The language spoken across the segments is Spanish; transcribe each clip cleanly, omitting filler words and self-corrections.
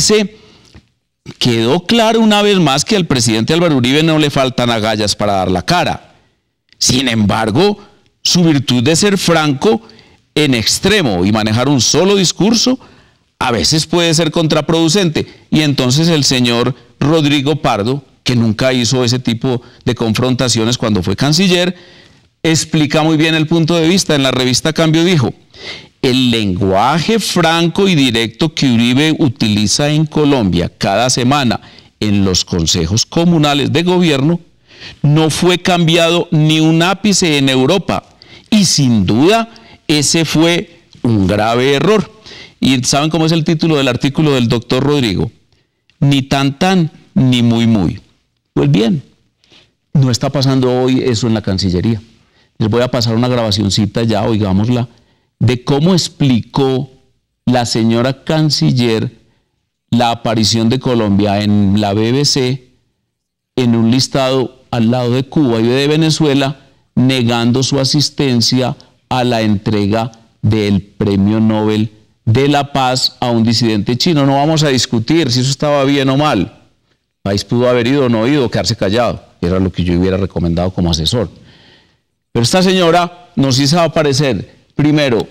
dice, quedó claro una vez más que al presidente Álvaro Uribe no le faltan agallas para dar la cara. Sin embargo, su virtud de ser franco en extremo y manejar un solo discurso a veces puede ser contraproducente. Y entonces el señor Rodrigo Pardo, que nunca hizo ese tipo de confrontaciones cuando fue canciller, explica muy bien el punto de vista. En la revista Cambio dijo: el lenguaje franco y directo que Uribe utiliza en Colombia cada semana en los consejos comunales de gobierno no fue cambiado ni un ápice en Europa, y sin duda ese fue un grave error. ¿Y saben cómo es el título del artículo del doctor Rodrigo? Ni tan tan, ni muy muy. Pues bien, no está pasando hoy eso en la Cancillería. Les voy a pasar una grabacioncita ya, oigámosla, de cómo explicó la señora canciller la aparición de Colombia en la BBC en un listado al lado de Cuba y de Venezuela, negando su asistencia a la entrega del Premio Nobel de la Paz a un disidente chino. No vamos a discutir si eso estaba bien o mal. El país pudo haber ido o no ido, quedarse callado. Era lo que yo hubiera recomendado como asesor. Pero esta señora nos hizo aparecer, primero,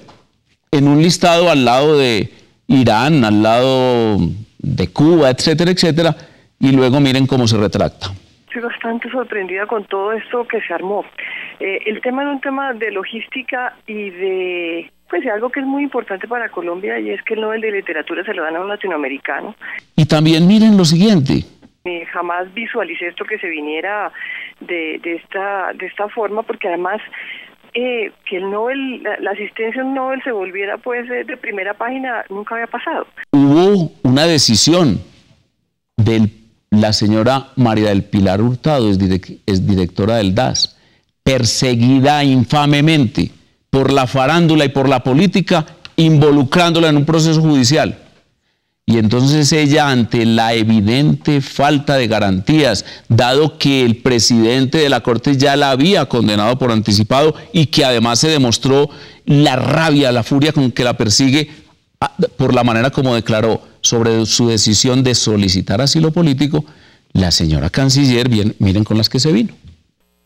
en un listado al lado de Irán, al lado de Cuba, etcétera, etcétera, y luego miren cómo se retracta. Estoy bastante sorprendida con todo esto que se armó. El tema es un tema de logística y de algo que es muy importante para Colombia, y es que el Nobel de Literatura se lo dan a un latinoamericano. Y también miren lo siguiente. Jamás visualicé esto que se viniera de esta forma, porque además que el Nobel, la asistencia a un Nobel se volviera de primera página, nunca había pasado. Hubo una decisión de la señora María del Pilar Hurtado, es directora del DAS, perseguida infamemente por la farándula y por la política, involucrándola en un proceso judicial. Y entonces ella, ante la evidente falta de garantías, dado que el presidente de la Corte ya la había condenado por anticipado y que además se demostró la rabia, la furia con que la persigue por la manera como declaró sobre su decisión de solicitar asilo político, la señora canciller, bien, miren con las que se vino.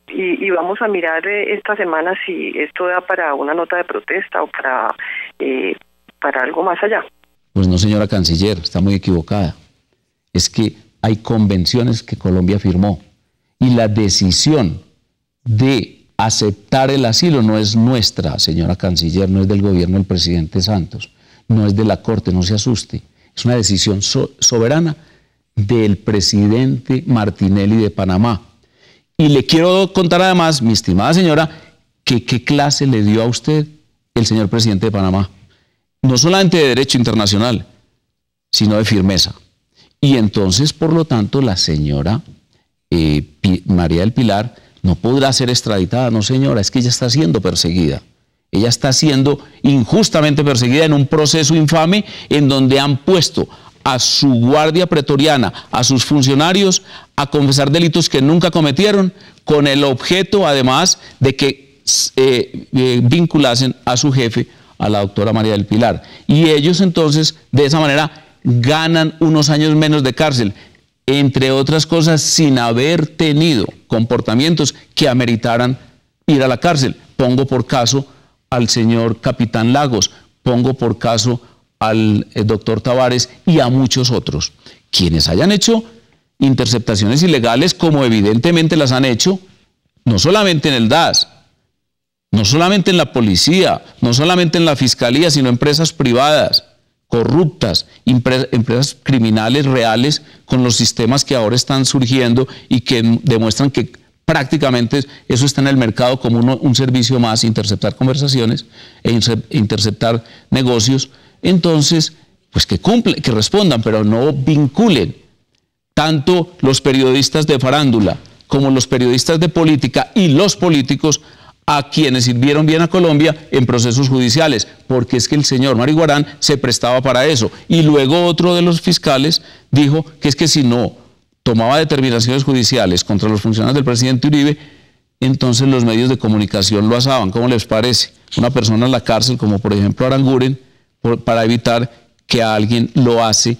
Y vamos a mirar esta semana si esto da para una nota de protesta o para algo más allá. Pues no, señora canciller, está muy equivocada. Es que hay convenciones que Colombia firmó y la decisión de aceptar el asilo no es nuestra, señora canciller, no es del gobierno del presidente Santos, no es de la Corte, no se asuste. Es una decisión soberana del presidente Martinelli de Panamá. Y le quiero contar además, mi estimada señora, que qué clase le dio a usted el señor presidente de Panamá. No solamente de derecho internacional, sino de firmeza. Y entonces, por lo tanto, la señora María del Pilar no podrá ser extraditada. No, señora, es que ella está siendo perseguida. Ella está siendo injustamente perseguida en un proceso infame en donde han puesto a su guardia pretoriana, a sus funcionarios, a confesar delitos que nunca cometieron, con el objeto, además, de que vinculasen a su jefe, a la doctora María del Pilar. Y ellos entonces, de esa manera, ganan unos años menos de cárcel, entre otras cosas, sin haber tenido comportamientos que ameritaran ir a la cárcel. Pongo por caso al señor Capitán Lagos, pongo por caso al doctor Tavares y a muchos otros. Quienes hayan hecho interceptaciones ilegales, como evidentemente las han hecho, no solamente en el DAS, no solamente en la policía, no solamente en la fiscalía, sino empresas privadas, corruptas, empresas criminales reales con los sistemas que ahora están surgiendo y que demuestran que prácticamente eso está en el mercado como un servicio más, interceptar conversaciones e interceptar negocios. Entonces, pues que respondan, pero no vinculen tanto los periodistas de farándula como los periodistas de política y los políticos a quienes sirvieron bien a Colombia en procesos judiciales, porque es que el señor Mariguarán se prestaba para eso. Y luego otro de los fiscales dijo que es que si no tomaba determinaciones judiciales contra los funcionarios del presidente Uribe, entonces los medios de comunicación lo asaban. ¿Cómo les parece? Una persona en la cárcel, como por ejemplo Aranguren, para evitar que a alguien lo hace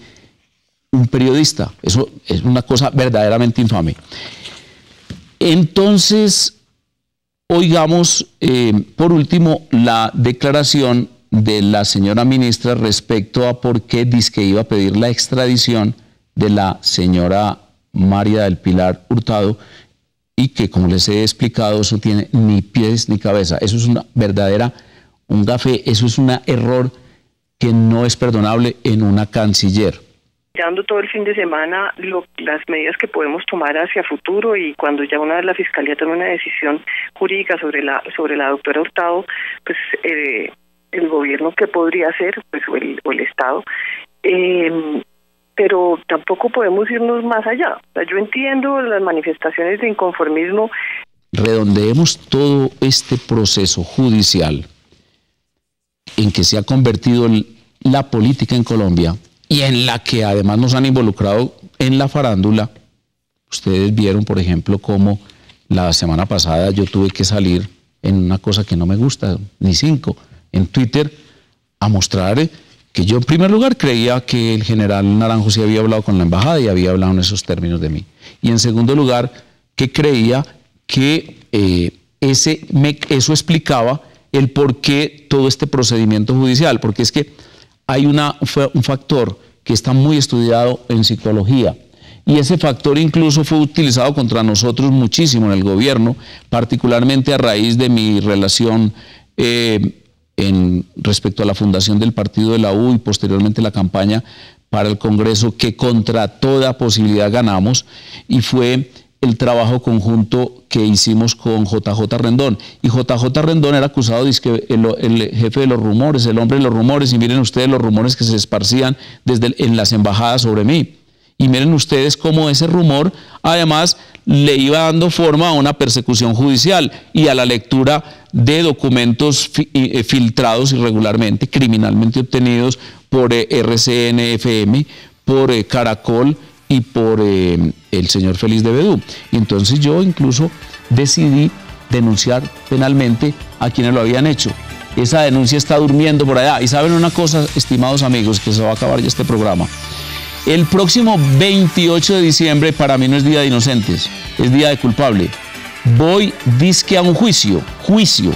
un periodista. Eso es una cosa verdaderamente infame. Entonces, oigamos por último la declaración de la señora ministra respecto a por qué dice que iba a pedir la extradición de la señora María del Pilar Hurtado, y que, como les he explicado, eso tiene ni pies ni cabeza. Eso es una verdadera, un gafé, eso es un error que no es perdonable en una canciller. Dando todo el fin de semana las medidas que podemos tomar hacia futuro, y cuando ya una vez la Fiscalía tome una decisión jurídica sobre la doctora Hurtado, pues el gobierno que podría hacer, pues o el Estado, pero tampoco podemos irnos más allá. O sea, yo entiendo las manifestaciones de inconformismo. Redondeemos todo este proceso judicial en que se ha convertido la política en Colombia, y en la que además nos han involucrado en la farándula. Ustedes vieron, por ejemplo, cómo la semana pasada yo tuve que salir en una cosa que no me gusta, ni cinco, en Twitter, a mostrar que yo en primer lugar creía que el general Naranjo sí había hablado con la embajada y había hablado en esos términos de mí. Y en segundo lugar, que creía que eso explicaba el por qué todo este procedimiento judicial, porque es que hay un factor que está muy estudiado en psicología, y ese factor incluso fue utilizado contra nosotros muchísimo en el gobierno, particularmente a raíz de mi relación respecto a la fundación del partido de la U y posteriormente la campaña para el Congreso, que contra toda posibilidad ganamos, y fue el trabajo conjunto que hicimos con JJ Rendón. Y JJ Rendón era acusado de que el jefe de los rumores, el hombre de los rumores, y miren ustedes los rumores que se esparcían en las embajadas sobre mí. Y miren ustedes cómo ese rumor además le iba dando forma a una persecución judicial y a la lectura de documentos filtrados irregularmente, criminalmente obtenidos por RCN-FM, por Caracol y por el señor Félix de Bedú. Y entonces yo incluso decidí denunciar penalmente a quienes lo habían hecho. Esa denuncia está durmiendo por allá. Y saben una cosa, estimados amigos, que se va a acabar ya este programa. El próximo 28 de diciembre para mí no es Día de Inocentes, es Día de Culpable. Voy disque a un juicio.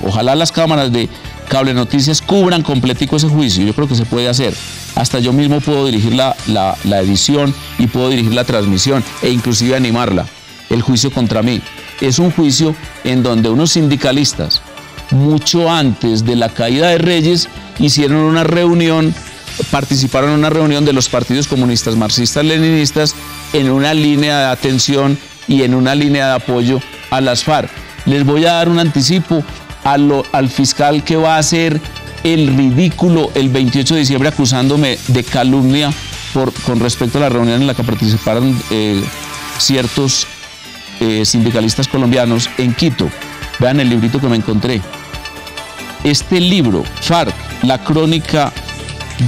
Ojalá las cámaras de Cable Noticias cubran completico ese juicio. Yo creo que se puede hacer. Hasta yo mismo puedo dirigir la edición y puedo dirigir la transmisión e inclusive animarla. El juicio contra mí es un juicio en donde unos sindicalistas, mucho antes de la caída de Reyes, hicieron una reunión, participaron en una reunión de los partidos comunistas, marxistas, leninistas, en una línea de atención y en una línea de apoyo a las FARC. Les voy a dar un anticipo al fiscal que va a hacer el ridículo el 28 de diciembre acusándome de calumnia con respecto a la reunión en la que participaron ciertos sindicalistas colombianos en Quito. Vean el librito que me encontré. Este libro, FARC, la crónica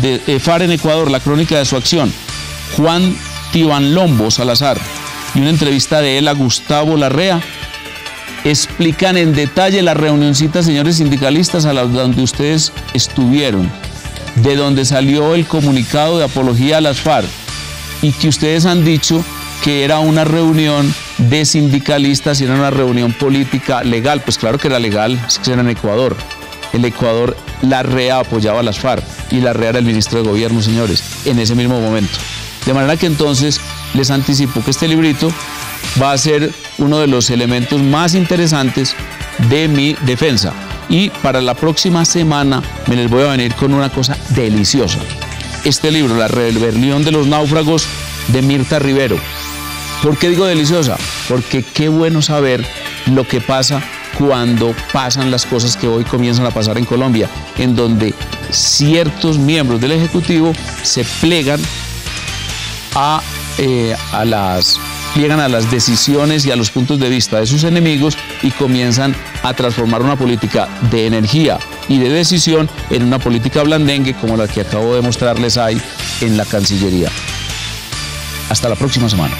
de FARC en Ecuador, la crónica de su acción, Juan Tibanlombo Salazar, y una entrevista de él a Gustavo Larrea, explican en detalle la reunioncita, señores sindicalistas, a la donde ustedes estuvieron, de donde salió el comunicado de apología a las FARC, y que ustedes han dicho que era una reunión de sindicalistas y era una reunión política legal. Pues claro que era legal, es que era en Ecuador. En Ecuador, Larrea apoyaba a las FARC y Larrea era el ministro de Gobierno, señores, en ese mismo momento. De manera que entonces les anticipo que este librito va a ser uno de los elementos más interesantes de mi defensa. Y para la próxima semana me les voy a venir con una cosa deliciosa. Este libro, La rebelión de los náufragos, de Mirta Rivero. ¿Por qué digo deliciosa? Porque qué bueno saber lo que pasa cuando pasan las cosas que hoy comienzan a pasar en Colombia, en donde ciertos miembros del Ejecutivo se plegan a las decisiones y a los puntos de vista de sus enemigos y comienzan a transformar una política de energía y de decisión en una política blandengue como la que acabo de mostrarles ahí en la Cancillería. Hasta la próxima semana.